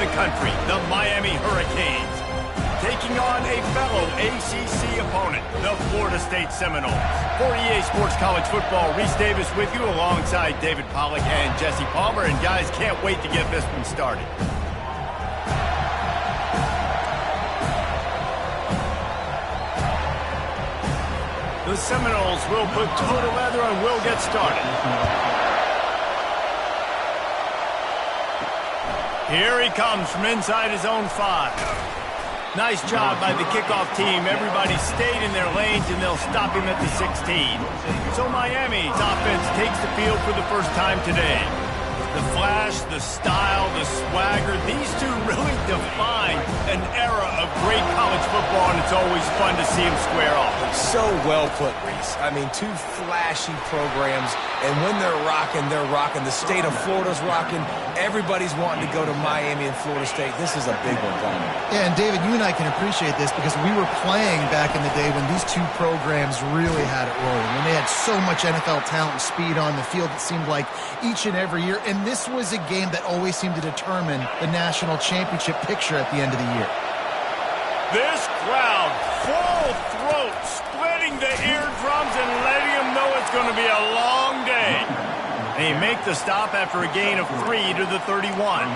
the country, the Miami Hurricanes, taking on a fellow ACC opponent, the Florida State Seminoles. For EA Sports College Football, Reese Davis with you alongside David Pollack and Jesse Palmer. And guys, can't wait to get this one started. The Seminoles will put toe to leather and will get started. Here he comes from inside his own 5. Nice job by the kickoff team. Everybody stayed in their lanes, and they'll stop him at the 16. So Miami's offense takes the field for the first time today. The flash, the style, the swagger, these two really define an era of great college football, and it's always fun to see them square off. So well put, Reese. I mean, two flashy programs, and when they're rocking, they're rocking. The state of Florida's rocking. Everybody's wanting to go to Miami and Florida State. This is a big one, Palmer. Yeah, and David, you and I can appreciate this because we were playing back in the day when these two programs really had it rolling, when they had so much NFL talent and speed on the field, it seemed like each and every year. And this was a game that always seemed to determine the national championship picture at the end of the year. This crowd, full throat, splitting the eardrums and letting them know it's going to be a long day. They make the stop after a gain of 3 to the 31.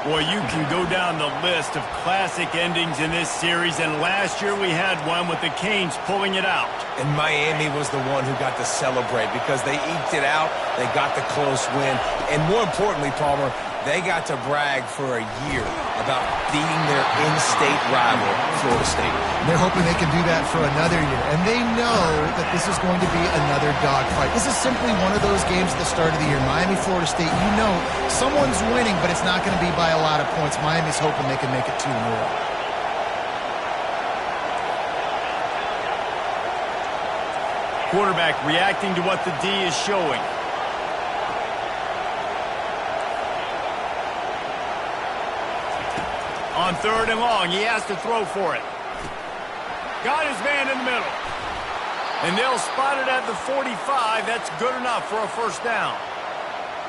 Boy, you can go down the list of classic endings in this series, and last year we had one with the Canes pulling it out. And Miami was the one who got to celebrate because they eked it out, they got the close win, and more importantly, Palmer, they got to brag for a year about beating their in-state rival, Florida State. They're hoping they can do that for another year, and they know that this is going to be another dogfight. This is simply one of those games at the start of the year. Miami, Florida State, you know someone's winning, but it's not going to be by a lot of points. Miami's hoping they can make it 2 in a row. Quarterback reacting to what the D is showing. On 3rd and long, he has to throw for it. Got his man in the middle. And they'll spot it at the 45. That's good enough for a first down.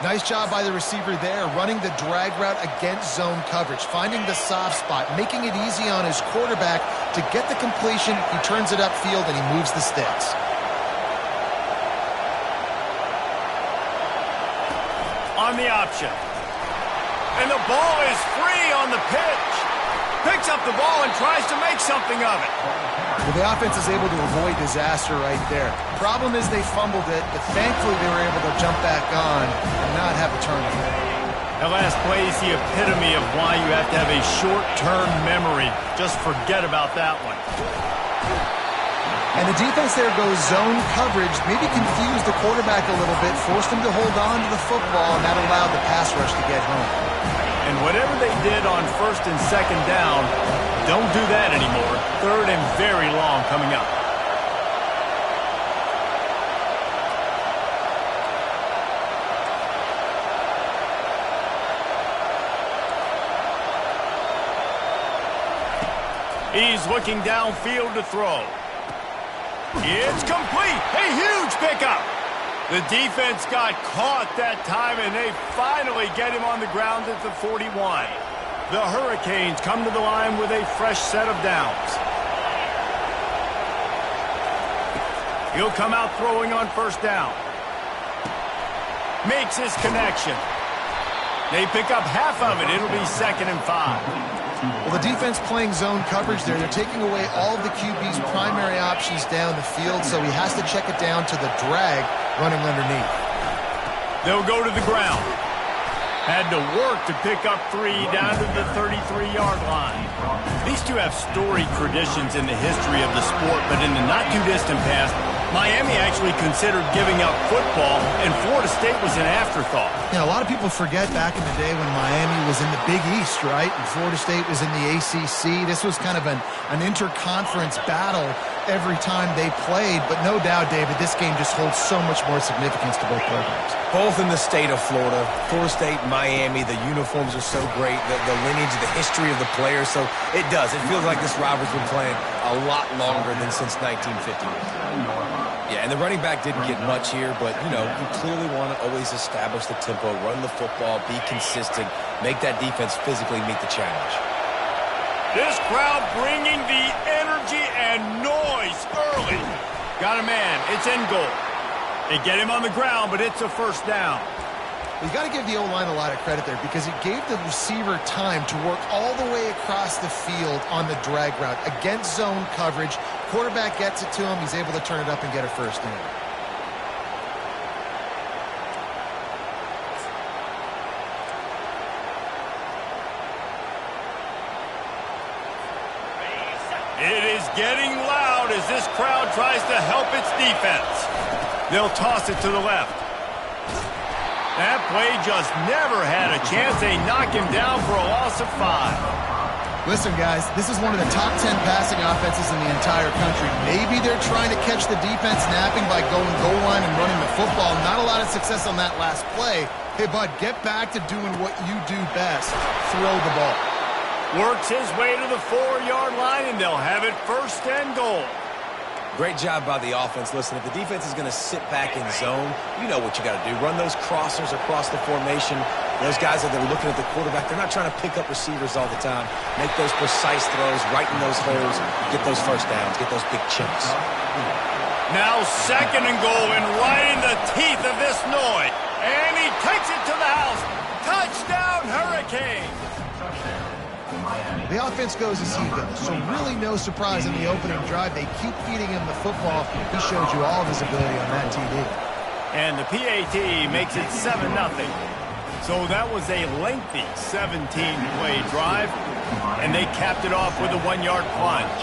Nice job by the receiver there, running the drag route against zone coverage, finding the soft spot, making it easy on his quarterback to get the completion. He turns it upfield, and he moves the sticks. On the option. And the ball is free on the pitch. Picks up the ball and tries to make something of it. Well, the offense is able to avoid disaster right there. Problem is they fumbled it, but thankfully they were able to jump back on and not have a turnover. That last play is the epitome of why you have to have a short-term memory. Just forget about that one. And the defense there goes zone coverage, maybe confused the quarterback a little bit, forced him to hold on to the football, and that allowed the pass rush to get home. And whatever they did on 1st and 2nd down, don't do that anymore. 3rd and very long coming up. He's looking downfield to throw. It's complete. A huge pickup. The defense got caught that time, and they finally get him on the ground at the 41. The Hurricanes come to the line with a fresh set of downs. He'll come out throwing on 1st down. Makes his connection. They pick up half of it. It'll be 2nd and 5. Well, the defense playing zone coverage there. They're taking away all of the QB's primary options down the field, so he has to check it down to the drag running underneath. They'll go to the ground. Had to work to pick up 3 down to the 33-yard line. These two have storied traditions in the history of the sport, but in the not-too-distant past, Miami actually considered giving up football, and Florida State was an afterthought. You know, a lot of people forget back in the day when Miami was in the Big East, right? And Florida State was in the ACC. This was kind of an interconference battle every time they played, but no doubt, David, this game just holds so much more significance to both programs. Both in the state of Florida, Florida State, Miami, the uniforms are so great, the lineage, the history of the players, so it does. It feels like this rivalry's been playing a lot longer than since 1950. Yeah, and the running back didn't get much here, but, you know, you clearly want to always establish the tempo, run the football, be consistent, make that defense physically meet the challenge. This crowd bringing the energy and noise early. Got a man. It's in goal. They get him on the ground, but it's a first down. You got to give the O-line a lot of credit there because it gave the receiver time to work all the way across the field on the drag route against zone coverage. Quarterback gets it to him. He's able to turn it up and get a first down. It is getting loud as this crowd tries to help its defense. They'll toss it to the left. That play just never had a chance. They knock him down for a loss of 5. Listen, guys, this is one of the top 10 passing offenses in the entire country. Maybe they're trying to catch the defense napping by going goal line and running the football. Not a lot of success on that last play. Hey, bud, get back to doing what you do best. Throw the ball. Works his way to the 4-yard line, and they'll have it first and goal. Great job by the offense. Listen, if the defense is going to sit back in zone, you know what you got to do. Run those crossers across the formation. Those guys that are looking at the quarterback, they're not trying to pick up receivers all the time. Make those precise throws, right in those holes, get those first downs, get those big chunks. Now second and goal, and right in the teeth of this noise. And he takes it to the house. Touchdown, Hurricane. The offense goes as he goes, so really no surprise in the opening drive. They keep feeding him the football. He showed you all of his ability on that TD. And the PAT makes it 7-0. So that was a lengthy 17-play drive, and they capped it off with a 1-yard plunge.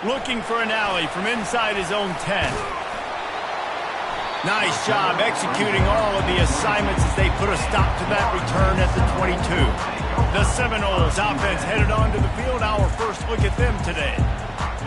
Looking for an alley from inside his own 10. Nice job executing all of the assignments as they put a stop to that return at the 22. The Seminoles offense headed onto the field. Our first look at them today.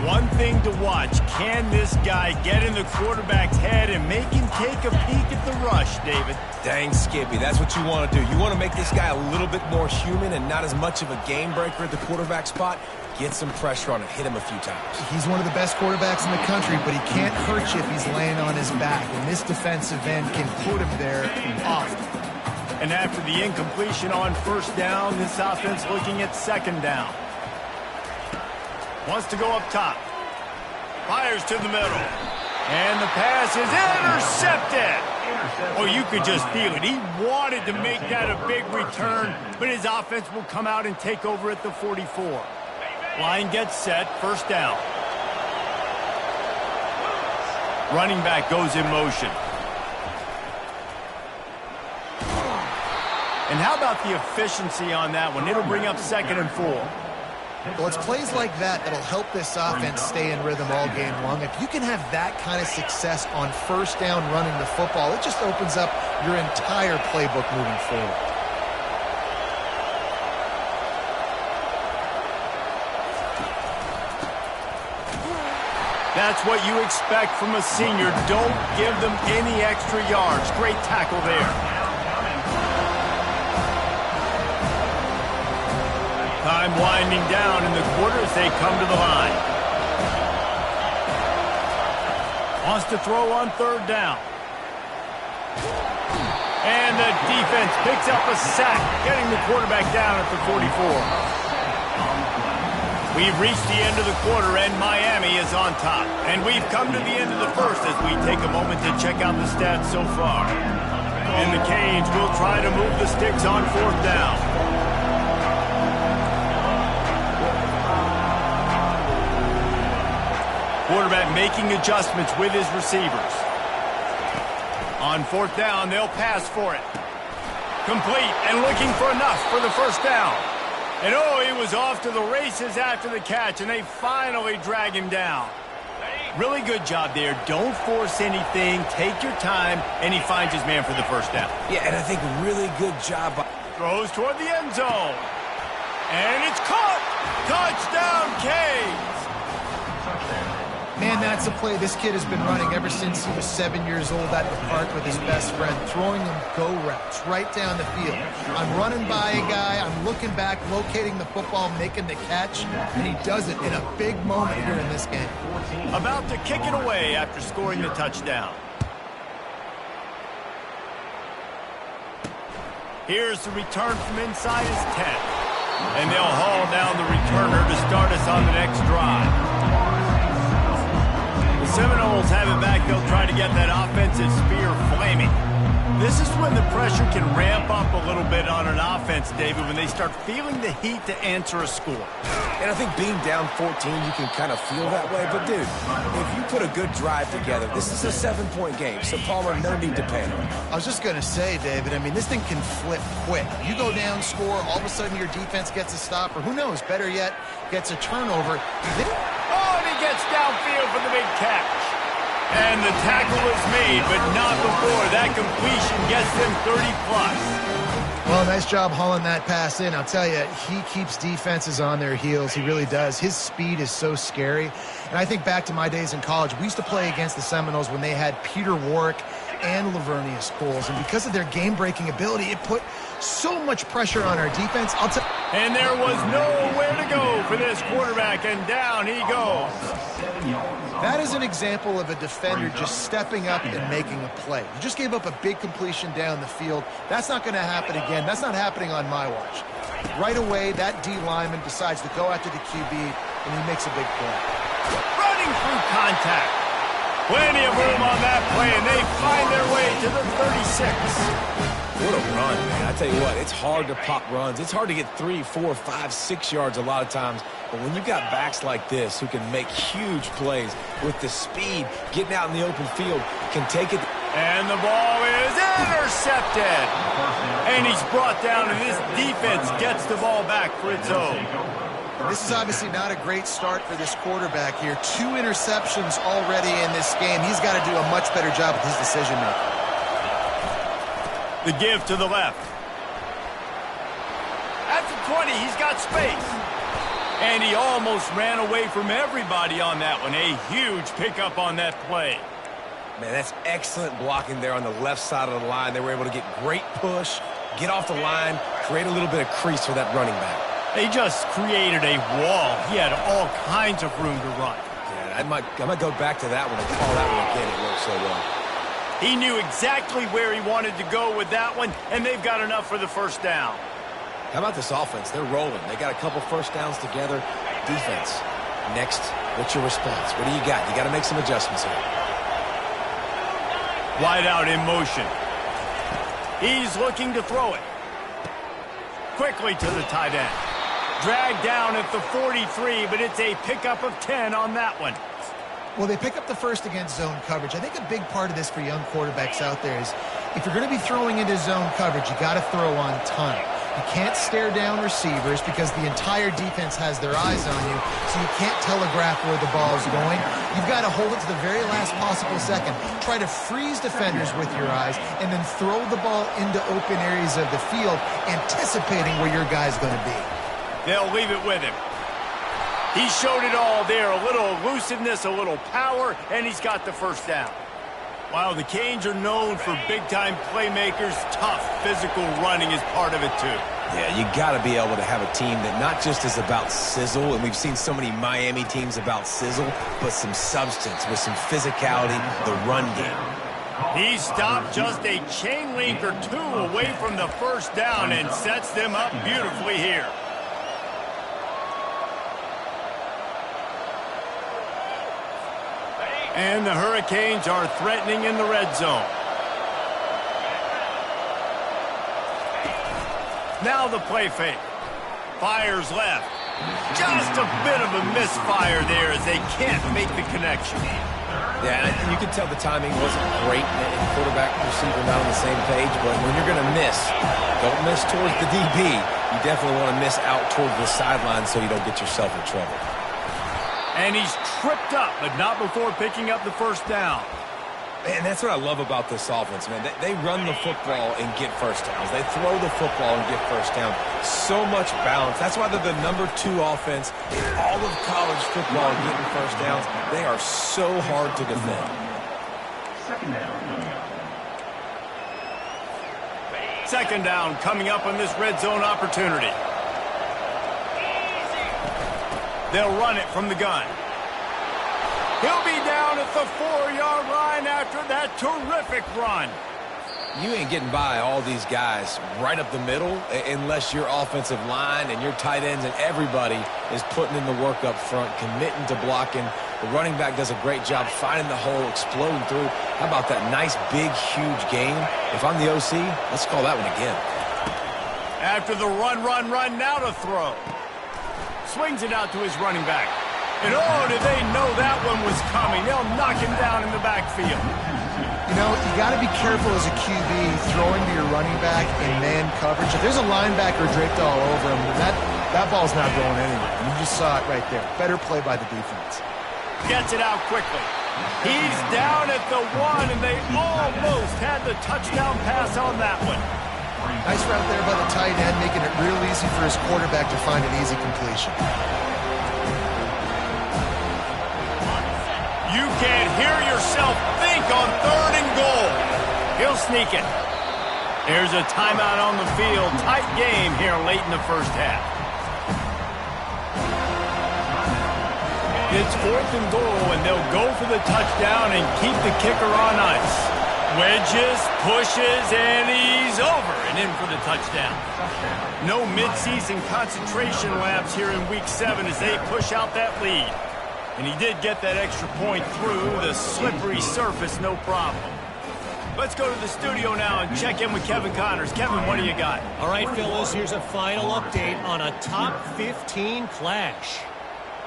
One thing to watch, can this guy get in the quarterback's head and make him take a peek at the rush, David? Dang, Skippy, that's what you want to do. You want to make this guy a little bit more human and not as much of a game breaker at the quarterback spot. Get some pressure on him, hit him a few times. He's one of the best quarterbacks in the country, but he can't hurt you if he's laying on his back, and this defensive end can put him there often. And after the incompletion on first down, this offense looking at second down. Wants to go up top. Fires to the middle. And the pass is intercepted. Oh, you could just feel it. He wanted to make that a big return, but his offense will come out and take over at the 44. Line gets set, first down. Running back goes in motion. And how about the efficiency on that one? It'll bring up 2nd and 4. Well, it's plays like that that'll help this offense stay in rhythm all game long. If you can have that kind of success on first down running the football, it just opens up your entire playbook moving forward. That's what you expect from a senior. Don't give them any extra yards. Great tackle there. Time winding down in the quarter as they come to the line. Wants to throw on third down. And the defense picks up a sack, getting the quarterback down at the 44. We've reached the end of the quarter, and Miami is on top. And we've come to the end of the first as we take a moment to check out the stats so far. And the Canes will try to move the sticks on fourth down. Quarterback making adjustments with his receivers. On fourth down, they'll pass for it. Complete and looking for enough for the first down. And oh, he was off to the races after the catch, and they finally drag him down. Really good job there. Don't force anything. Take your time, and he finds his man for the first down. Yeah, and I think really good job. Throws toward the end zone. And it's caught! Touchdown, Canes! Man, that's a play this kid has been running ever since he was 7 years old at the park with his best friend, throwing him go routes right down the field. I'm running by a guy, I'm looking back, locating the football, making the catch, and he does it in a big moment here in this game. About to kick it away after scoring the touchdown. Here's the return from inside his 10. And they'll haul down the returner to start us on the next drive. The Seminoles have it back. They'll try to get that offensive spear flaming. This is when the pressure can ramp up a little bit on an offense, David, when they start feeling the heat to answer a score. And I think being down 14, you can kind of feel that way. But, dude, if you put a good drive together, this is a 7-point game. So, Palmer, no need to panic. I was just going to say, David, I mean, this thing can flip quick. You go down, score, all of a sudden your defense gets a stop, or who knows, better yet, gets a turnover. Oh, and he gets downfield for the big catch. And the tackle is made, but not before that completion gets them 30+. Well, nice job hauling that pass in. I'll tell you, he keeps defenses on their heels. He really does. His speed is so scary. And I think back to my days in college. We used to play against the Seminoles when they had Peter Warwick and Lavernius Coles. And because of their game-breaking ability, it put so much pressure on our defense. And there was nowhere to go for this quarterback, and down he goes. That is an example of a defender just stepping up and making a play. You just gave up a big completion down the field. That's not going to happen again. That's not happening on my watch. Right away, that D lineman decides to go after the QB, and he makes a big play. Running through contact. Plenty of room on that play, and they find their way to the 36. What a run, man. I tell you what, it's hard to pop runs. It's hard to get 3, 4, 5, 6 yards a lot of times. But when you've got backs like this who can make huge plays with the speed, getting out in the open field, can take it. And the ball is intercepted. And he's brought down, and this defense gets the ball back for its own. This is obviously not a great start for this quarterback here. 2 interceptions already in this game. He's got to do a much better job with his decision-making. The give to the left. At the 20, he's got space. And he almost ran away from everybody on that one. A huge pickup on that play. Man, that's excellent blocking there on the left side of the line. They were able to get great push, get off the line, create a little bit of crease for that running back. They just created a wall. He had all kinds of room to run. Yeah, I might go back to that one and call that one again. It worked so well. He knew exactly where he wanted to go with that one, and they've got enough for the first down. How about this offense? They're rolling. They got a couple first downs together. Defense. Next, what's your response? What do you got? You got to make some adjustments here. Wide out in motion. He's looking to throw it. Quickly to the tight end. Dragged down at the 43, but it's a pickup of 10 on that one. Well, they pick up the first against zone coverage. I think a big part of this for young quarterbacks out there is if you're going to be throwing into zone coverage, you got to throw on time. You can't stare down receivers because the entire defense has their eyes on you, so you can't telegraph where the ball is going. You've got to hold it to the very last possible second. Try to freeze defenders with your eyes and then throw the ball into open areas of the field, anticipating where your guy's going to be. They'll leave it with him. He showed it all there, a little elusiveness, a little power, and he's got the first down. While the Canes are known for big-time playmakers, tough physical running is part of it too. Yeah, you got to be able to have a team that not just is about sizzle, and we've seen so many Miami teams about sizzle, but some substance with some physicality, the run game. He stopped just a chain link or two away from the first down and sets them up beautifully here. And the Hurricanes are threatening in the red zone. Now the play fake. Fires left. Just a bit of a misfire there as they can't make the connection. Yeah, and you can tell the timing wasn't great, and quarterback and receiver not on the same page, but when you're going to miss, don't miss towards the DB. You definitely want to miss out towards the sideline so you don't get yourself in trouble. And he's tripped up, but not before picking up the first down. And that's what I love about this offense, man. They run the football and get first downs. They throw the football and get first down. So much balance. That's why they're the #2 offense in all of college football getting first downs. They are so hard to defend. Second down coming up on this red zone opportunity. They'll run it from the gun. He'll be down at the 4-yard line after that terrific run. You ain't getting by all these guys right up the middle unless your offensive line and your tight ends and everybody is putting in the work up front, committing to blocking. The running back does a great job finding the hole, exploding through. How about that nice, big, huge game? If I'm the OC, let's call that one again. After the run, now to throw. Swings it out to his running back. And oh, did they know that one was coming. They'll knock him down in the backfield. You know, you got to be careful as a QB throwing to your running back in man coverage. If there's a linebacker draped all over him, that ball's not going anywhere. You just saw it right there. Better play by the defense. Gets it out quickly. He's down at the 1, and they almost had the touchdown pass on that one. Nice route there by the tight end, making it real easy for his quarterback to find an easy completion. You can't hear yourself think on 3rd and goal. He'll sneak it. There's a timeout on the field. Tight game here late in the first half. It's 4th and goal, and they'll go for the touchdown and keep the kicker on ice. Wedges, pushes, and he's over and in for the touchdown. No midseason concentration lapse here in Week 7 as they push out that lead. And he did get that extra point through the slippery surface, no problem. Let's go to the studio now and check in with Kevin Connors. Kevin, what do you got? All right, Phyllis, here's a final update on a top 15 clash.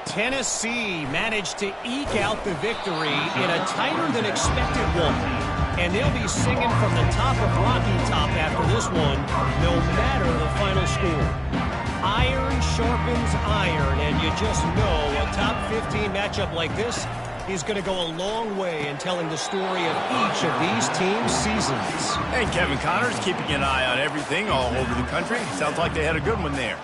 Tennessee managed to eke out the victory in a tighter-than-expected one. And they'll be singing from the top of Rocky Top after this one, no matter the final score. Iron sharpens iron, and you just know a top 15 matchup like this is going to go a long way in telling the story of each of these teams' seasons. And Kevin Connors keeping an eye on everything all over the country. Sounds like they had a good one there.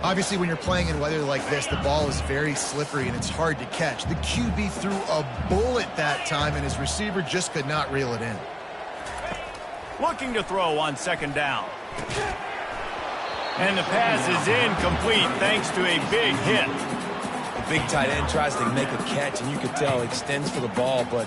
Obviously, when you're playing in weather like this, the ball is very slippery and it's hard to catch. The QB threw a bullet that time, and his receiver just could not reel it in. Looking to throw on 2nd down. And the pass is incomplete thanks to a big hit. The big tight end tries to make a catch, and you can tell extends for the ball, but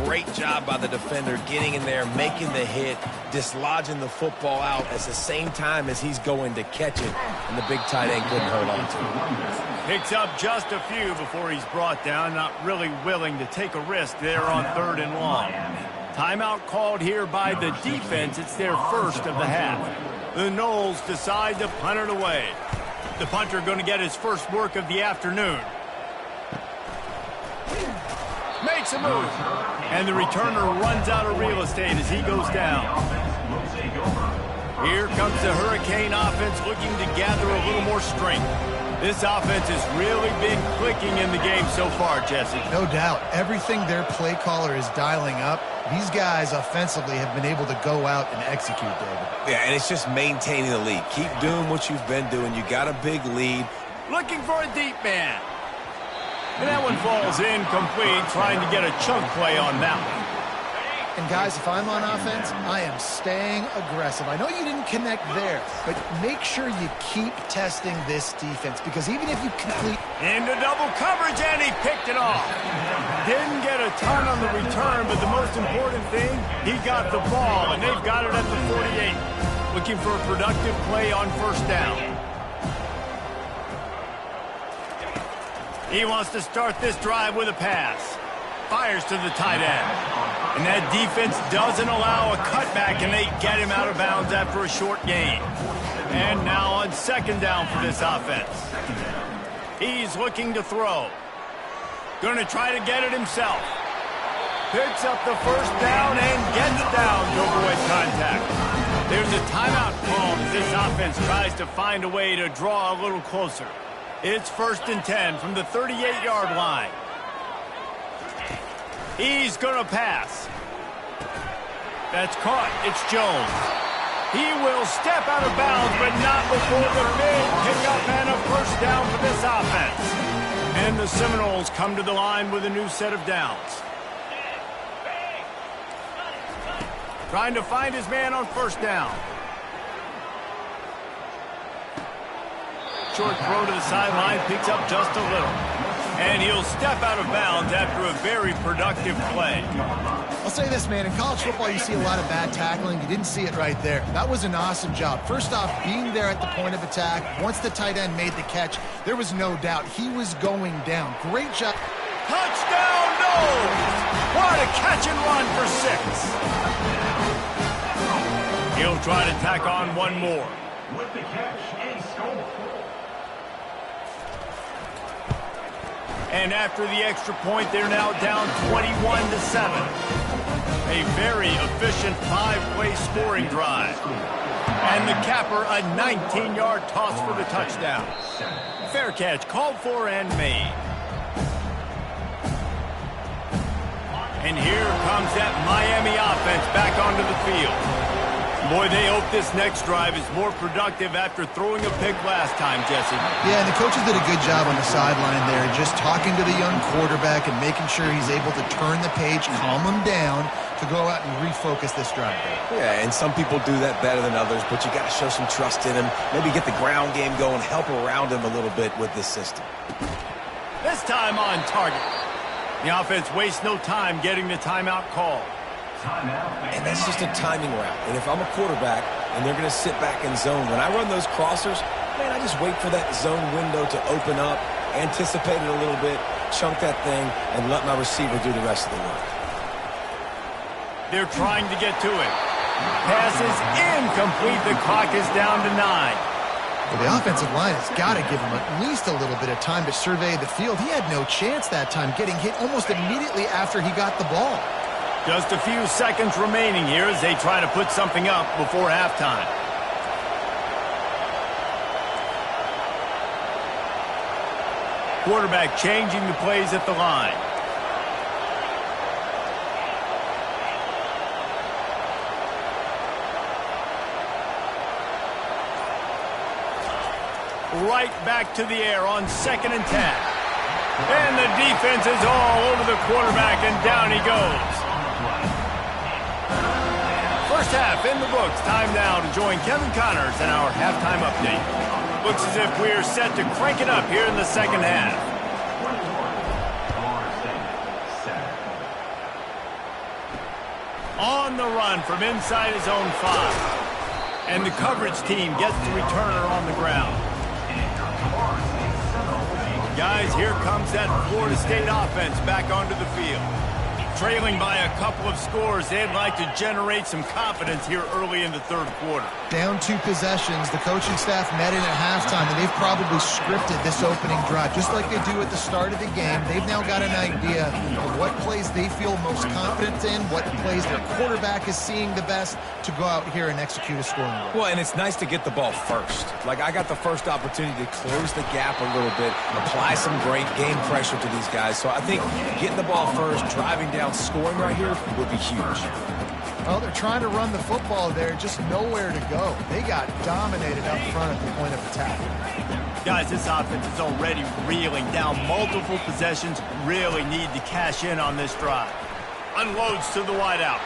great job by the defender getting in there, making the hit, dislodging the football out at the same time as he's going to catch it, and the big tight end couldn't hold on to it. Picks up just a few before he's brought down, not really willing to take a risk there on 3rd and long. Timeout called here by the defense. It's their first of the half. The Noles decide to punt it away. The punter going to get his first work of the afternoon. Makes a move. And the returner runs out of real estate as he goes down. Here comes the Hurricane offense looking to gather a little more strength. This offense has really been clicking in the game so far, Jesse. No doubt. Everything their play caller is dialing up, these guys offensively have been able to go out and execute, David. Yeah, and it's just maintaining the lead. Keep doing what you've been doing. You got a big lead. Looking for a deep man. And that one falls incomplete, trying to get a chunk play on that one. And guys, if I'm on offense, I am staying aggressive. I know you didn't connect there, but make sure you keep testing this defense, because even if you complete... Into double coverage, and he picked it off. Didn't get a ton on the return, but the most important thing, he got the ball, and they've got it at the 48. Looking for a productive play on 1st down. He wants to start this drive with a pass. Fires to the tight end. And that defense doesn't allow a cutback, and they get him out of bounds after a short gain. And now on 2nd down for this offense. He's looking to throw. Going to try to get it himself. Picks up the 1st down and gets down to avoid contact. There's a timeout called as this offense tries to find a way to draw a little closer. It's 1st and 10 from the 38-yard line. He's going to pass. That's caught. It's Jones. He will step out of bounds, but not before the big pickup and a first down for this offense. And the Seminoles come to the line with a new set of downs. Trying to find his man on first down. Short throw to the sideline, picks up just a little. And he'll step out of bounds after a very productive play. I'll say this, man. In college football, you see a lot of bad tackling. You didn't see it right there. That was an awesome job. First off, being there at the point of attack. Once the tight end made the catch, there was no doubt he was going down. Great job. Touchdown, Knowles! What a catch and run for 6. He'll try to tack on one more. With the catch and score. And after the extra point, they're now down 21-7. A very efficient 5-play scoring drive. And the capper, a 19-yard toss for the touchdown. Fair catch, called for and made. And here comes that Miami offense back onto the field. Boy, they hope this next drive is more productive after throwing a pick last time, Jesse. Yeah, and the coaches did a good job on the sideline there, just talking to the young quarterback and making sure he's able to turn the page, calm him down to go out and refocus this drive. Yeah, and some people do that better than others, but you got to show some trust in him. Maybe get the ground game going, help around him a little bit with this system. This time on target. The offense wastes no time getting the timeout call. And that's just a timing route. And if I'm a quarterback and they're going to sit back in zone, when I run those crossers, man, I just wait for that zone window to open up, anticipate it a little bit, chunk that thing, and let my receiver do the rest of the work. They're trying to get to it. Pass is incomplete. The clock is down to 9. Well, the offensive line has got to give him at least a little bit of time to survey the field. He had no chance that time, getting hit almost immediately after he got the ball. Just a few seconds remaining here as they try to put something up before halftime. Quarterback changing the plays at the line. Right back to the air on 2nd and 10. And the defense is all over the quarterback, and down he goes. First half in the books. Time now to join Kevin Connors in our halftime update. Looks as if we're set to crank it up here in the second half. On the run from inside his own 5. And the coverage team gets the returner on the ground. Guys, here comes that Florida State offense back onto the field. Trailing by a couple of scores, they'd like to generate some confidence here early in the third quarter. Down 2 possessions, the coaching staff met in at halftime, and they've probably scripted this opening drive, just like they do at the start of the game. They've now got an idea of what plays they feel most confident in, what plays their quarterback is seeing the best to go out here and execute a scoring drive. Well, and it's nice to get the ball first. Like, I got the first opportunity to close the gap a little bit, apply some great game pressure to these guys. So I think getting the ball first, driving down, scoring right here would be huge. Well, they're trying to run the football there, just nowhere to go. They got dominated up front at the point of attack. Guys, this offense is already reeling down multiple possessions. Really need to cash in on this drive. Unloads to the wideout.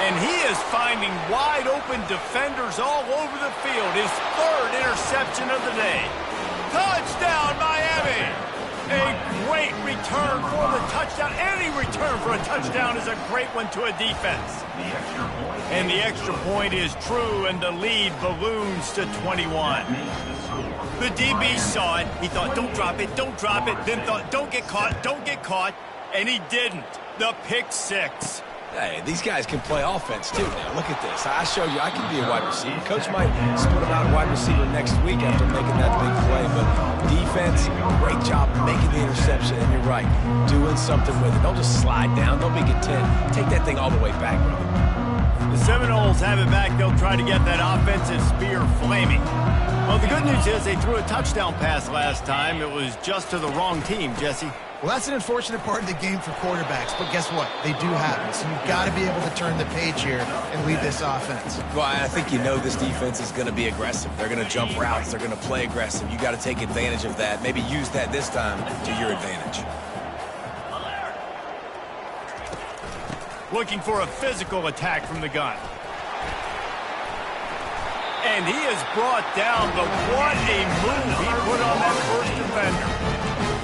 And he is finding wide-open defenders all over the field. His 3rd interception of the day. Touchdown, Miami! A great return for the touchdown. Any return for a touchdown is a great one to a defense. And the extra point is true, and the lead balloons to 21. The DB saw it. He thought, don't drop it, don't drop it. Then thought, don't get caught, don't get caught. And he didn't. The pick 6. Hey, these guys can play offense, too, now. Look at this. I showed you I can be a wide receiver. Coach might split him out a wide receiver next week after making that big play. But defense, great job making the interception. And you're right, doing something with it. Don't just slide down. Don't make it 10. Take that thing all the way back, brother. The Seminoles have it back. They'll try to get that offensive spear flaming. Well, the good news is they threw a touchdown pass last time. It was just to the wrong team, Jesse. Well, that's an unfortunate part of the game for quarterbacks, but guess what? They do happen. So you've got to be able to turn the page here and lead this offense. Well, I think you know this defense is going to be aggressive. They're going to jump routes. They're going to play aggressive. You got to take advantage of that. Maybe use that this time to your advantage. Looking for a physical attack from the gun. And he is brought down, but what a move he put on that first defender.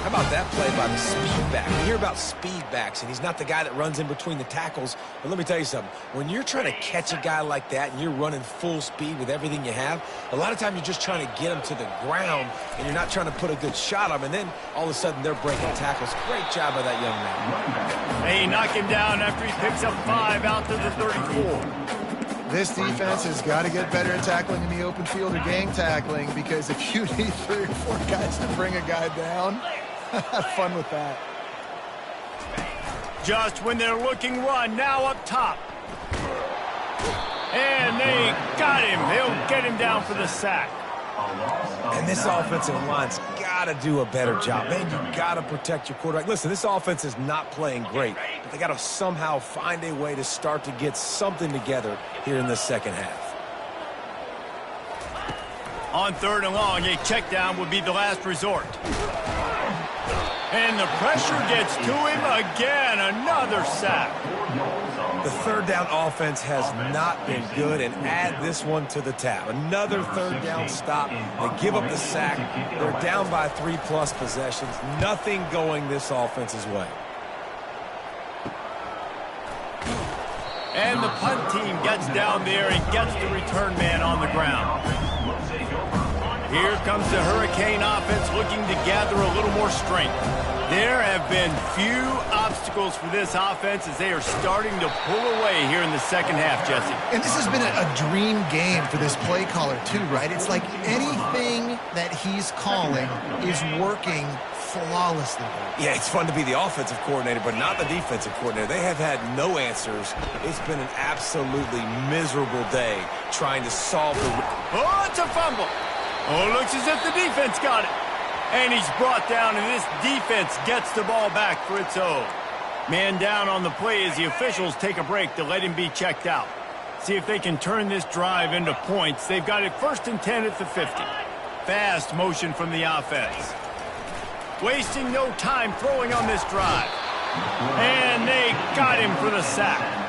How about that play by the speed back? We hear about speed backs, and he's not the guy that runs in between the tackles. But let me tell you something. When you're trying to catch a guy like that and you're running full speed with everything you have, a lot of times you're just trying to get him to the ground, and you're not trying to put a good shot on him. And then all of a sudden they're breaking tackles. Great job by that young man. They knock him down after he picks up 5 out to the 34. This defense has got to get better at tackling in the open field or gang tackling, because if you need 3 or 4 guys to bring a guy down, have fun with that. Just when they're looking run, now up top. And they got him. They'll get him down for the sack. And this offensive line's got to do a better job. Man, you got to protect your quarterback. Listen, this offense is not playing great, but they got to somehow find a way to start to get something together here in the second half. On 3rd and long, a check down would be the last resort. And the pressure gets to him again. Another sack. The 3rd down offense has not been good, and add this one to the tab. Another 3rd down stop. They give up the sack. They're down by 3+ possessions. Nothing going this offense's way. And the punt team gets down there and gets the return man on the ground. Here comes the Hurricane offense looking to gather a little more strength. There have been few obstacles for this offense as they are starting to pull away here in the second half, Jesse. And this has been a dream game for this play caller too, right? It's like anything that he's calling is working flawlessly. Yeah, it's fun to be the offensive coordinator, but not the defensive coordinator. They have had no answers. It's been an absolutely miserable day trying to solve the... Oh, it's a fumble. Oh, it looks as if the defense got it. And he's brought down, and this defense gets the ball back for its own. Man down on the play as the officials take a break to let him be checked out. See if they can turn this drive into points. They've got it 1st and 10 at the 50. Fast motion from the offense. Wasting no time throwing on this drive. And they got him for the sack.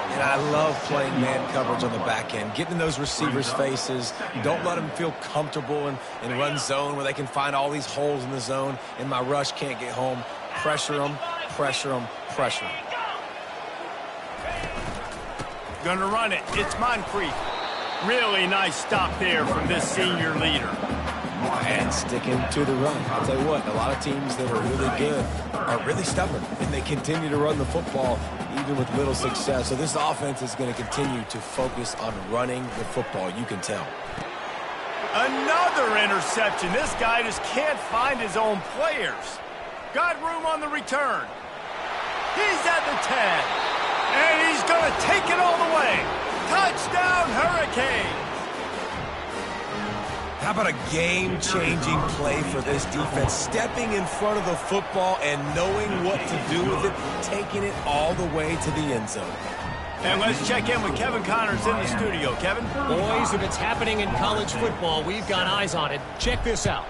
And I love playing man coverage on the back end, getting in those receivers' faces. Don't let them feel comfortable in run zone where they can find all these holes in the zone, and my rush can't get home. Pressure them, pressure them, pressure them. Gonna run it. It's Moncrief. Really nice stop there from this senior leader. And sticking to the run. I'll tell you what, a lot of teams that are really good are really stubborn, and they continue to run the football even with little success. So this offense is going to continue to focus on running the football. You can tell. Another interception. This guy just can't find his own players. Got room on the return. He's at the 10. And he's going to take it all the way. Touchdown, Hurricane. How about a game-changing play for this defense? Stepping in front of the football and knowing what to do with it, taking it all the way to the end zone. And let's check in with Kevin Connors in the studio. Kevin? Boys, if it's happening in college football, we've got eyes on it. Check this out.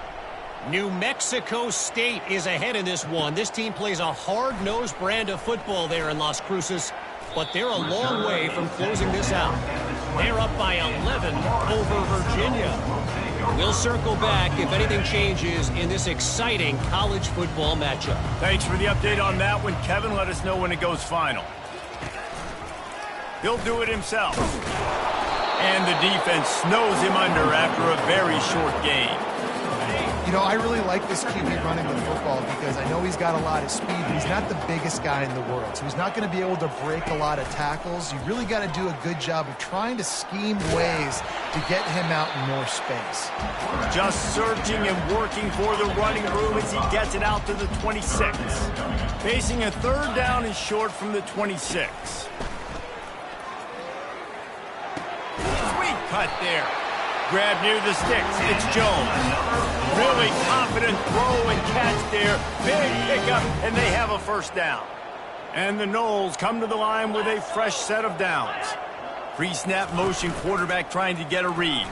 New Mexico State is ahead in this one. This team plays a hard-nosed brand of football there in Las Cruces, but they're a long way from closing this out. They're up by 11 over Virginia. We'll circle back if anything changes in this exciting college football matchup. Thanks for the update on that one, Kevin. Let us know when it goes final. He'll do it himself. And the defense snows him under after a very short game. You know, I really like this QB running the football because I know he's got a lot of speed, but he's not the biggest guy in the world. So he's not going to be able to break a lot of tackles. You really got to do a good job of trying to scheme ways to get him out in more space. Just searching and working for the running room as he gets it out to the 26. Facing a 3rd down and short from the 26. Sweet cut there. grab near the sticks. It's Jones. Really confident throw and catch there. Big pickup, and they have a first down. And the Noles come to the line with a fresh set of downs. Pre-snap motion, quarterback trying to get a read.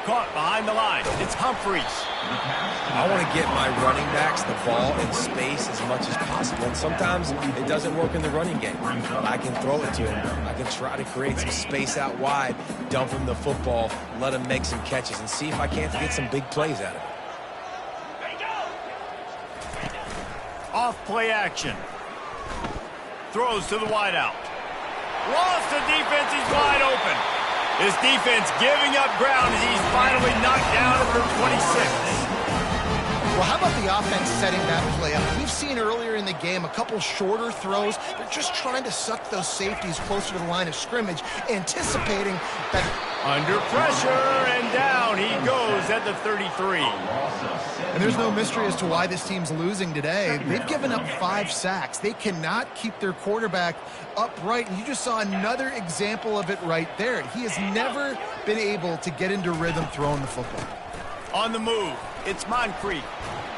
Caught behind the line. It's Humphreys. I want to get my running backs the ball in space as much as possible. And sometimes it doesn't work in the running game. But I can throw it to him. I can try to create some space out wide, dump him the football, let him make some catches, and see if I can't get some big plays out of it. Off play action. Throws to the wideout. Lost the defense. He's wide open. This defense giving up ground as he's finally knocked down at the 26. Well, how about the offense setting that play up? We've seen earlier in the game a couple shorter throws. They're just trying to suck those safeties closer to the line of scrimmage, anticipating that. Under pressure, and down he goes at the 33. And there's no mystery as to why this team's losing today. They've given up 5 sacks. They cannot keep their quarterback upright. And you just saw another example of it right there. He has never been able to get into rhythm throwing the football. On the move, it's Moncrief.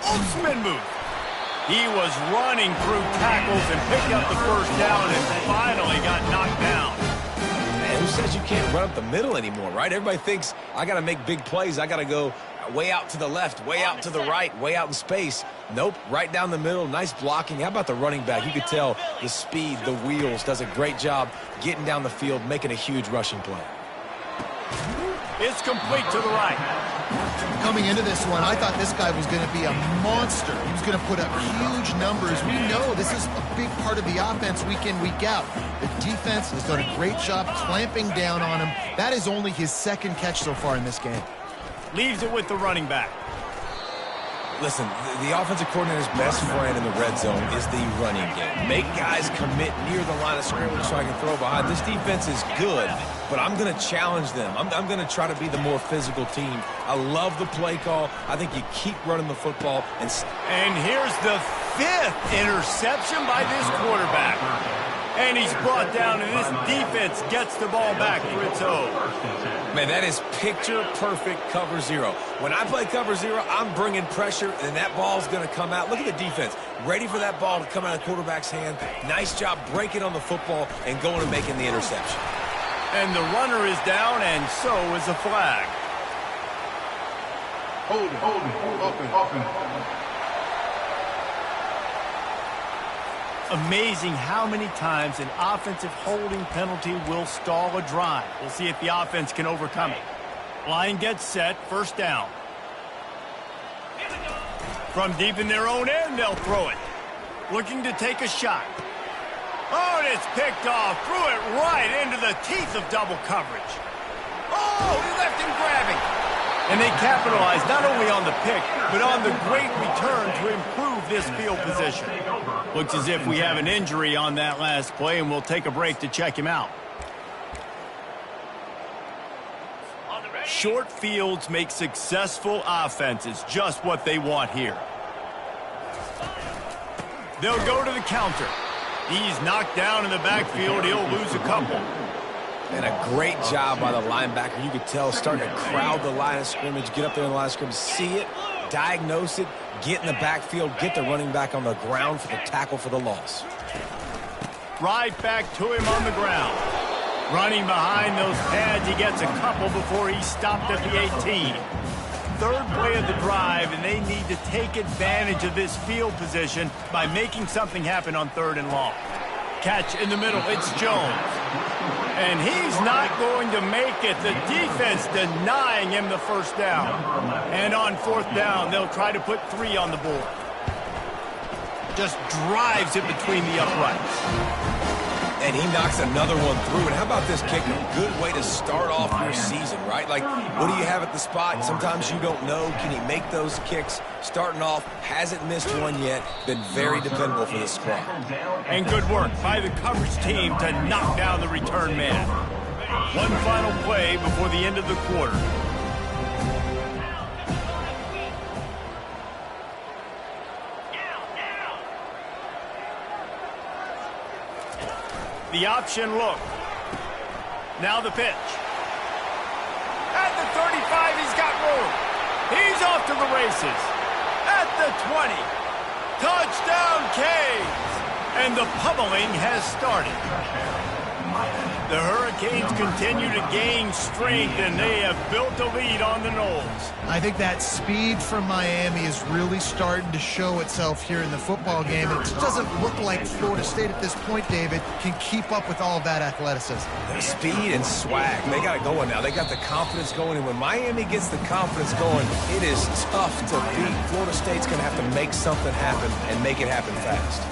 Spin move. He was running through tackles and picked up the first down and finally got knocked down. Man, who says you can't run up the middle anymore, right? Everybody thinks I got to make big plays. I got to go way out to the left, way out to the right, way out in space. Nope, right down the middle. Nice blocking. How about the running back? You could tell the speed, the wheels, does a great job getting down the field, making a huge rushing play. It's complete to the right. Coming into this one, I thought this guy was going to be a monster. He was going to put up huge numbers. We know this is a big part of the offense week in, week out. The defense has done a great job clamping down on him. That is only his second catch so far in this game. Leaves it with the running back. Listen, the offensive coordinator's best friend in the red zone is the running game. Make guys commit near the line of scrimmage so I can throw behind. This defense is good, but I'm going to challenge them. I'm going to try to be the more physical team. I love the play call. I think you keep running the football. And here's the 5th interception by this quarterback. And he's brought down, and this defense gets the ball back for its own. Man, that is picture-perfect cover zero. When I play cover zero, I'm bringing pressure, and that ball's going to come out. Look at the defense. Ready for that ball to come out of the quarterback's hand. Nice job breaking on the football and going and making the interception. And the runner is down, and so is a flag. Hold it, open. Amazing how many times an offensive holding penalty will stall a drive. We'll see if the offense can overcome it. Line gets set, first down. From deep in their own end, they'll throw it. Looking to take a shot. Oh, and it's picked off. Threw it right into the teeth of double coverage. Oh, he left him grabbing. And they capitalized not only on the pick, but on the great return to improve this field position. Looks as if we have an injury on that last play, and we'll take a break to check him out. Short fields make successful offenses just what they want here. They'll go to the counter. He's knocked down in the backfield. He'll lose a couple. And a great job by the linebacker. You could tell starting to crowd the line of scrimmage, get up there in the line of scrimmage, see it, diagnose it, get in the backfield, get the running back on the ground for the tackle for the loss. Right back to him on the ground. Running behind those pads, he gets a couple before he's stopped at the 18. Third play of the drive, and they need to take advantage of this field position by making something happen on 3rd and long. Catch in the middle, it's Jones. And he's not going to make it. The defense denying him the first down. And on 4th down, they'll try to put 3 on the board. Just drives it between the uprights. And he knocks another one through. And how about this kicker? Good way to start off your season, right? Like, what do you have at the spot? Sometimes you don't know. Can he make those kicks? Starting off, hasn't missed one yet. Been very dependable for this squad. And good work by the coverage team to knock down the return man. One final play before the end of the quarter. The option look. Now the pitch. At the 35, he's got room. He's off to the races. At the 20. Touchdown, Canes! And the pummeling has started. The Hurricanes continue to gain strength, and they have built a lead on the Noles. I think that speed from Miami is really starting to show itself here in the football game. It just doesn't look like Florida State at this point, David, can keep up with all of that athleticism. The speed and swag, they got it going now. They got the confidence going, and when Miami gets the confidence going, it is tough to beat. Florida State's going to have to make something happen and make it happen fast.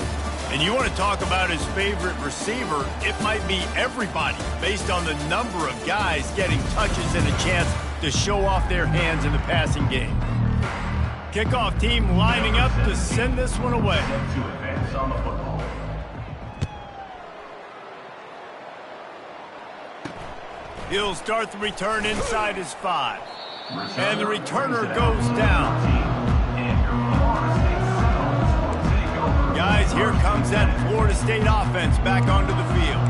And you want to talk about his favorite receiver, it might be everybody based on the number of guys getting touches and a chance to show off their hands in the passing game. Kickoff team lining up to send this one away. He'll start the return inside his 5. And the returner goes down. Guys, here comes that Florida State offense back onto the field.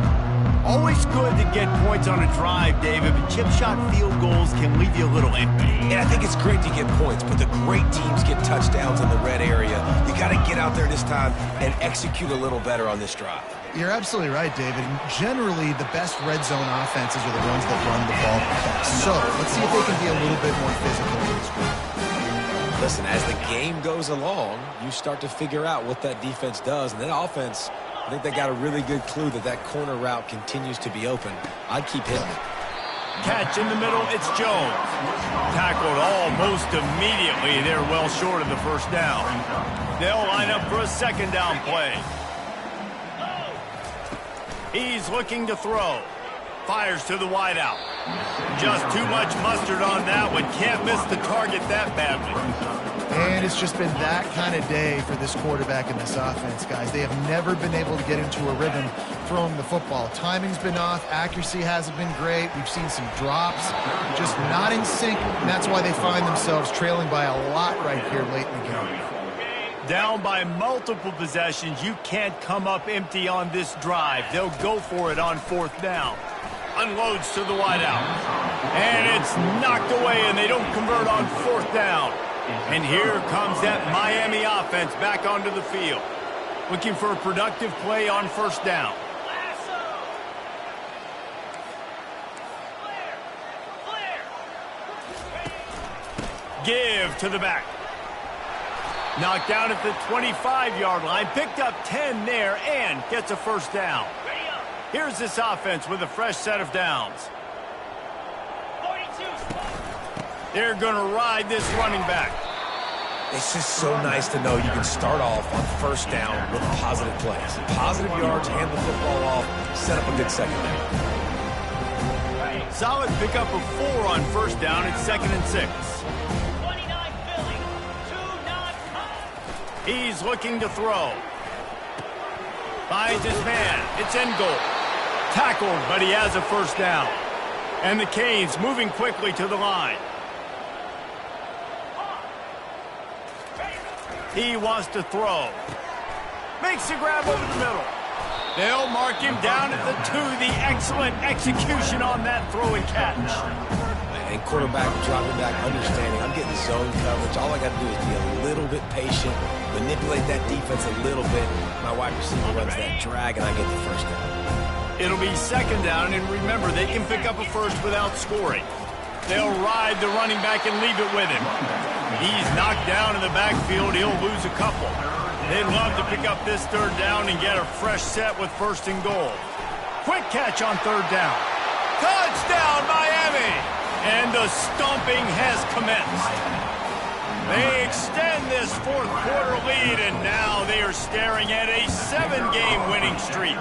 Always good to get points on a drive, David, but chip shot field goals can leave you a little empty. And I think it's great to get points, but the great teams get touchdowns in the red area. You got to get out there this time and execute a little better on this drive. You're absolutely right, David. And generally, the best red zone offenses are the ones that run the ball best. So let's see if they can be a little bit more physical in this group. Listen, as the game goes along, you start to figure out what that defense does. And that offense, I think they got a really good clue that that corner route continues to be open. I'd keep hitting it. Catch in the middle, it's Jones. Tackled almost immediately. They're well short of the first down. They'll line up for a second down play. He's looking to throw. Fires to the wideout. Just too much mustard on that one. Can't miss the target that badly. And it's just been that kind of day for this quarterback in this offense, guys. They have never been able to get into a rhythm throwing the football. Timing's been off. Accuracy hasn't been great. We've seen some drops. Just not in sync, and that's why they find themselves trailing by a lot right here late in the game. Down by multiple possessions. You can't come up empty on this drive. They'll go for it on 4th down. Unloads to the wideout. And it's knocked away, and they don't convert on 4th down. And here comes that Miami offense back onto the field. Looking for a productive play on 1st down. Give to the back. Knocked down at the 25-yard line. Picked up 10 there and gets a 1st down. Here's this offense with a fresh set of downs. They're going to ride this running back. It's just so nice to know you can start off on 1st down with positive plays. Positive yards, hand the football off, set up a good second down. Solid pickup of 4 on 1st down. It's 2nd and 6. He's looking to throw. Finds his man. It's in goal. Tackled, but he has a 1st down. And the Canes moving quickly to the line. He wants to throw. Makes the grab over the middle. They'll mark him down at the 2. The excellent execution on that throw and catch. And quarterback dropping back, understanding I'm getting zone coverage. All I got to do is be a little bit patient, manipulate that defense a little bit. My wide receiver runs that drag, and I get the 1st down. It'll be 2nd down, and remember, they can pick up a 1st without scoring. They'll ride the running back and leave it with him. He's knocked down in the backfield. He'll lose a couple. They'd love to pick up this 3rd down and get a fresh set with 1st and goal. Quick catch on 3rd down. Touchdown, Miami! And the stomping has commenced. They extend this 4th quarter lead, and now they are staring at a 7-game winning streak.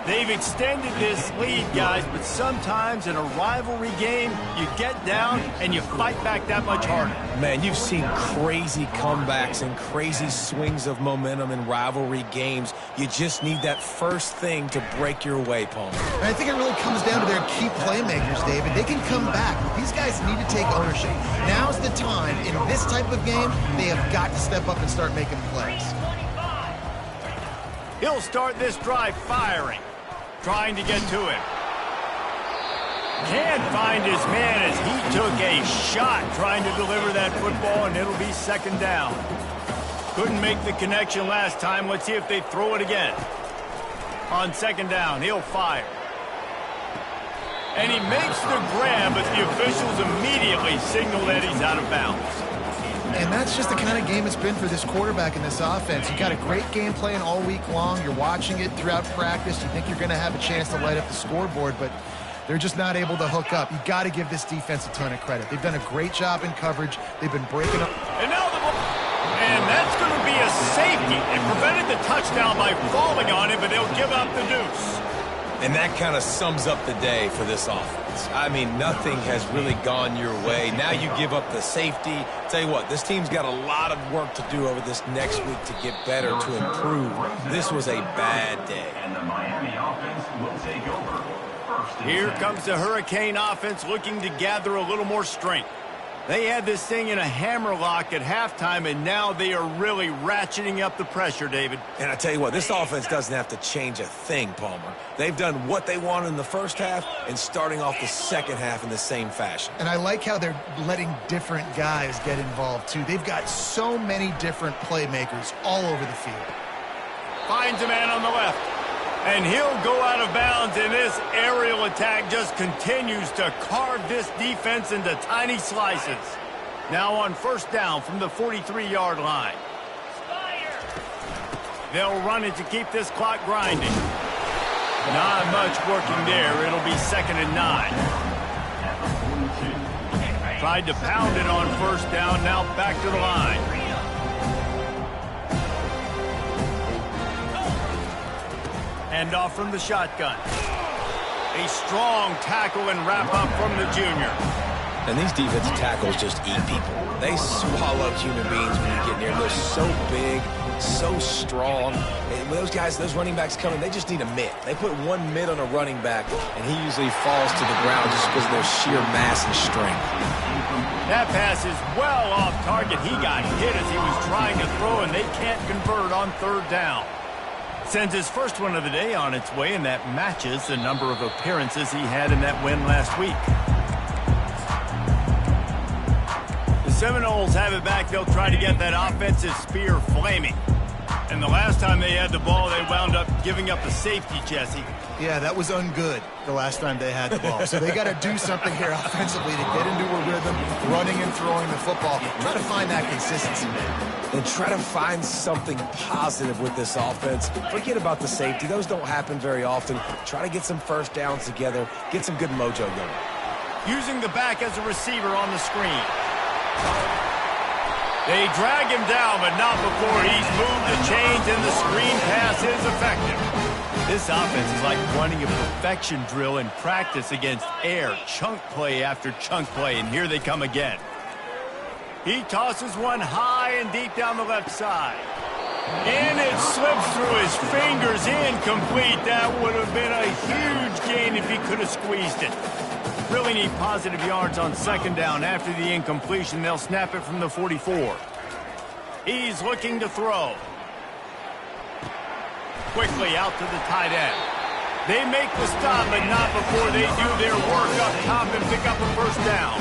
They've extended this lead, guys, but sometimes in a rivalry game, you get down and you fight back that much harder. Man, you've seen crazy comebacks and crazy swings of momentum in rivalry games. You just need that first thing to break your way, Paul. And I think it really comes down to their key playmakers, David. They can come back, but these guys need to take ownership. Now's the time. In this type of game, they have got to step up and start making plays. He'll start this drive firing. Trying to get to him. Can't find his man as he took a shot trying to deliver that football, and it'll be second down. Couldn't make the connection last time. Let's see if they throw it again. On second down, he'll fire. And he makes the grab, but the officials immediately signal that he's out of bounds. And that's just the kind of game it's been for this quarterback in this offense. You got a great game plan all week long. You're watching it throughout practice. You think you're going to have a chance to light up the scoreboard, but they're just not able to hook up. You got to give this defense a ton of credit. They've done a great job in coverage. They've been breaking up. And now the ball. And that's going to be a safety. They prevented the touchdown by falling on it, but they'll give up the deuce. And that kind of sums up the day for this offense. I mean, nothing has really gone your way. Now you give up the safety. Tell you what, this team's got a lot of work to do over this next week to get better, to improve. This was a bad day. And the Miami offense will take over. Here comes the Hurricane offense looking to gather a little more strength. They had this thing in a hammerlock at halftime, and now they are really ratcheting up the pressure, David. And I tell you what, this offense doesn't have to change a thing, Palmer. They've done what they wanted in the first half and starting off the second half in the same fashion. And I like how they're letting different guys get involved, too. They've got so many different playmakers all over the field. Finds a man on the left. And he'll go out of bounds, and this aerial attack just continues to carve this defense into tiny slices. Now on first down from the 43-yard line. They'll run it to keep this clock grinding. Not much working there. It'll be 2nd and 9. Tried to pound it on first down, now back to the line. End off from the shotgun. A strong tackle and wrap up from the junior. And these defensive tackles just eat people. They swallow human beings when you get near them. They're so big, so strong. And when those guys, those running backs come in, they just need a mitt. They put one mitt on a running back, and he usually falls to the ground just because of their sheer mass and strength. That pass is well off target. He got hit as he was trying to throw, and they can't convert on third down. Sends his first one of the day on its way, and that matches the number of appearances he had in that win last week. The Seminoles have it back. They'll try to get that offensive spear flaming. And the last time they had the ball, they wound up giving up a safety, Jesse. Yeah, that was ungood the last time they had the ball. So they got to do something here offensively to get into a rhythm, running and throwing the football. Try to find that consistency, man. And try to find something positive with this offense. Forget about the safety. Those don't happen very often. Try to get some first downs together. Get some good mojo going. Using the back as a receiver on the screen. They drag him down, but not before he's moved the chains and the screen pass is effective. This offense is like running a perfection drill in practice against air. Chunk play after chunk play, and here they come again. He tosses one high and deep down the left side. And it slips through his fingers, incomplete. That would have been a huge gain if he could have squeezed it. Really need positive yards on second down. After the incompletion, they'll snap it from the 44. He's looking to throw. Quickly out to the tight end. They make the stop, but not before they do their work up top and pick up a first down.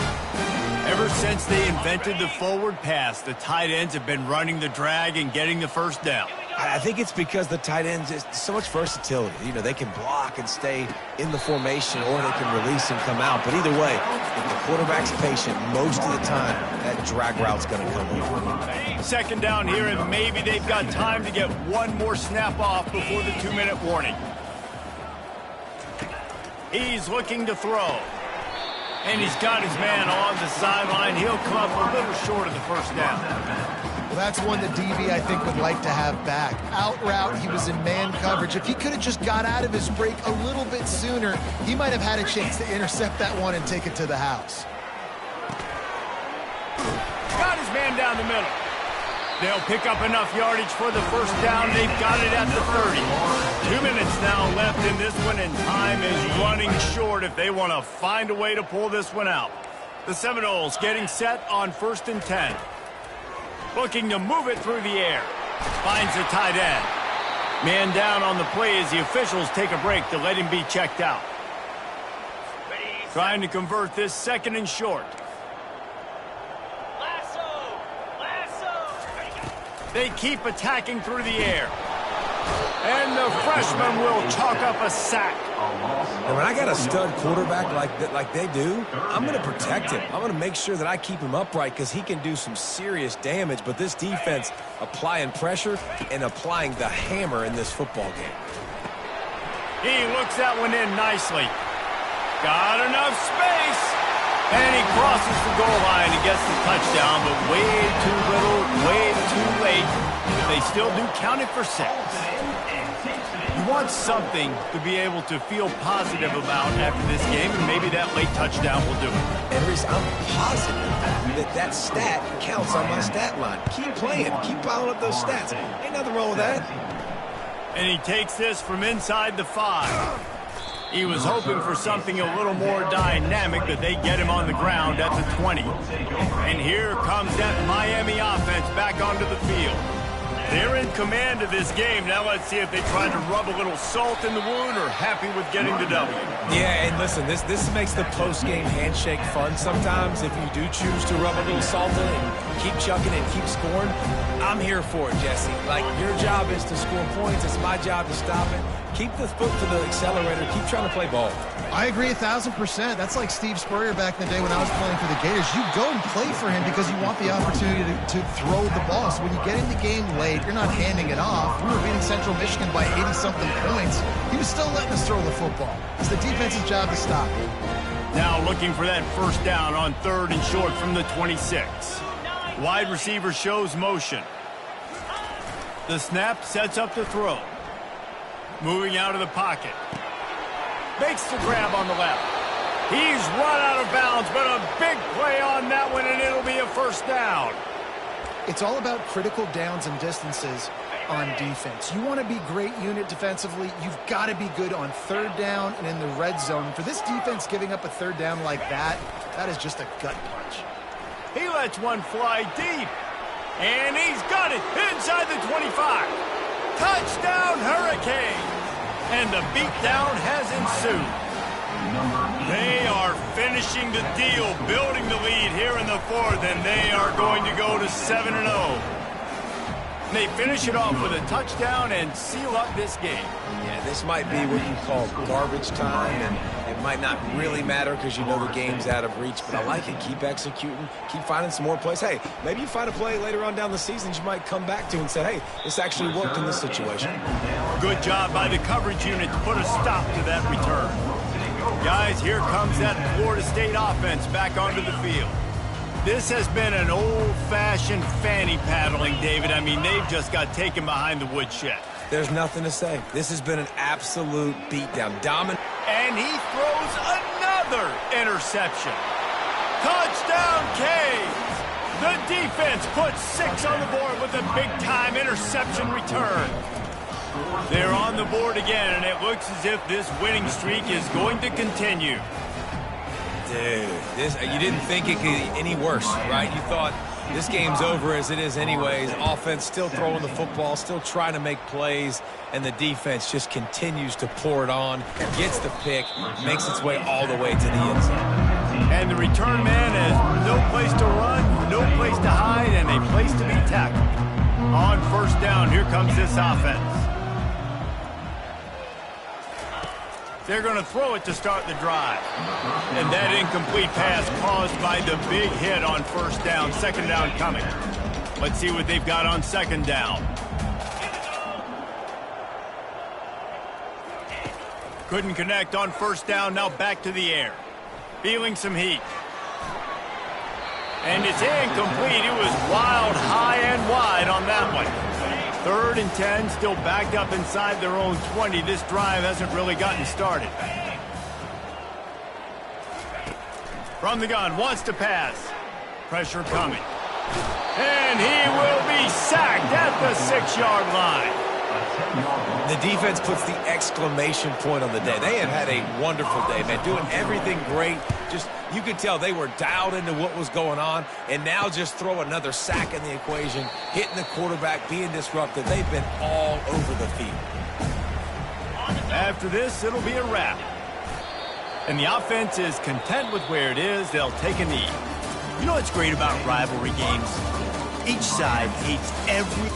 Ever since they invented the forward pass, the tight ends have been running the drag and getting the first down. I think it's because the tight ends, is so much versatility. You know, they can block and stay in the formation, or they can release and come out. But either way, if the quarterback's patient, most of the time, that drag route's going to come over. Second down here, and maybe they've got time to get one more snap off before the 2-minute warning. He's looking to throw. And he's got his man on the sideline. He'll come up a little short of the first down. Well, that's one that DB, I think, would like to have back. Out route, he was in man coverage. If he could have just got out of his break a little bit sooner, he might have had a chance to intercept that one and take it to the house. Got his man down the middle. They'll pick up enough yardage for the first down. They've got it at the 30. 2 minutes now left in this one, and time is running short if they want to find a way to pull this one out. The Seminoles getting set on 1st and 10. Looking to move it through the air. Finds the tight end. Man down on the play as the officials take a break to let him be checked out. Trying to convert this 2nd and short. They keep attacking through the air. And the freshman will chalk up a sack. And when I got a stud quarterback like they do, I'm going to protect him. I'm going to make sure that I keep him upright because he can do some serious damage. But this defense applying pressure and applying the hammer in this football game. He looks that one in nicely. Got enough space. And he crosses the goal line and gets the touchdown, but way too little, way too late. They still do count it for 6. You want something to be able to feel positive about after this game, and maybe that late touchdown will do it. And Reese, I'm positive that stat counts on my stat line. Keep playing. Keep piling up those stats. Ain't nothing wrong with that. And he takes this from inside the 5. He was hoping for something a little more dynamic, but they get him on the ground at the 20. And here comes that Miami offense back onto the field. They're in command of this game. Now let's see if they try to rub a little salt in the wound or happy with getting the W. Yeah, and listen, this makes the post-game handshake fun sometimes. If you do choose to rub a little salt in and keep chucking and keep scoring, I'm here for it, Jesse. Like, your job is to score points. It's my job to stop it. Keep the foot to the accelerator. Keep trying to play ball. I agree 1,000%. That's like Steve Spurrier back in the day when I was playing for the Gators. You go and play for him because you want the opportunity to throw the ball. So when you get in the game late, you're not handing it off. We were beating Central Michigan by 80-something points. He was still letting us throw the football. It's the defense's job to stop it. Now looking for that 1st down on 3rd and short from the 26. Wide receiver shows motion. The snap sets up the throw. Moving out of the pocket. Makes the grab on the left. He's run out of bounds, but a big play on that one, and it'll be a 1st down. It's all about critical downs and distances on defense. You want to be great unit defensively. You've got to be good on 3rd down and in the red zone. For this defense giving up a 3rd down like that, that is just a gut punch. He lets one fly deep. And he's got it inside the 25. Touchdown, Hurricanes! And the beatdown has ensued. They are finishing the deal, building the lead here in the 4th, and they are going to go to 7-0. They finish it off with a touchdown and seal up this game. Yeah, this might be what you call garbage time, and it might not really matter because you know the game's out of reach, but I like it. Keep executing, keep finding some more plays. Hey, maybe you find a play later on down the season you might come back to and say, hey, this actually worked in this situation. Good job by the coverage unit to put a stop to that return. Guys, here comes that Florida State offense back onto the field. This has been an old-fashioned fanny paddling, David. I mean, they've just got taken behind the woodshed. There's nothing to say. This has been an absolute beatdown. Dominant. And he throws another interception. Touchdown, Canes! The defense puts 6 on the board with a big-time interception return. They're on the board again, and it looks as if this winning streak is going to continue. Dude, you didn't think it could be any worse, right? You thought this game's over as it is anyways. Offense still throwing the football, still trying to make plays, and the defense just continues to pour it on, gets the pick, makes its way all the way to the end zone. And the return man has no place to run, no place to hide, and a place to be tackled. On 1st down, here comes this offense. They're going to throw it to start the drive. And that incomplete pass caused by the big hit on 1st down. 2nd down coming. Let's see what they've got on 2nd down. Couldn't connect on 1st down. Now back to the air. Feeling some heat. And it's incomplete. It was wild, high and wide on that one. 3rd and 10, still backed up inside their own 20. This drive hasn't really gotten started. From the gun, wants to pass. Pressure coming. And he will be sacked at the 6-yard line. The defense puts the exclamation point on the day. They have had a wonderful day, man, doing everything great. Just, you could tell they were dialed into what was going on, and now just throw another sack in the equation, hitting the quarterback, being disruptive. They've been all over the field. After this, it'll be a wrap. And the offense is content with where it is. They'll take a knee. You know what's great about rivalry games? Each side hates every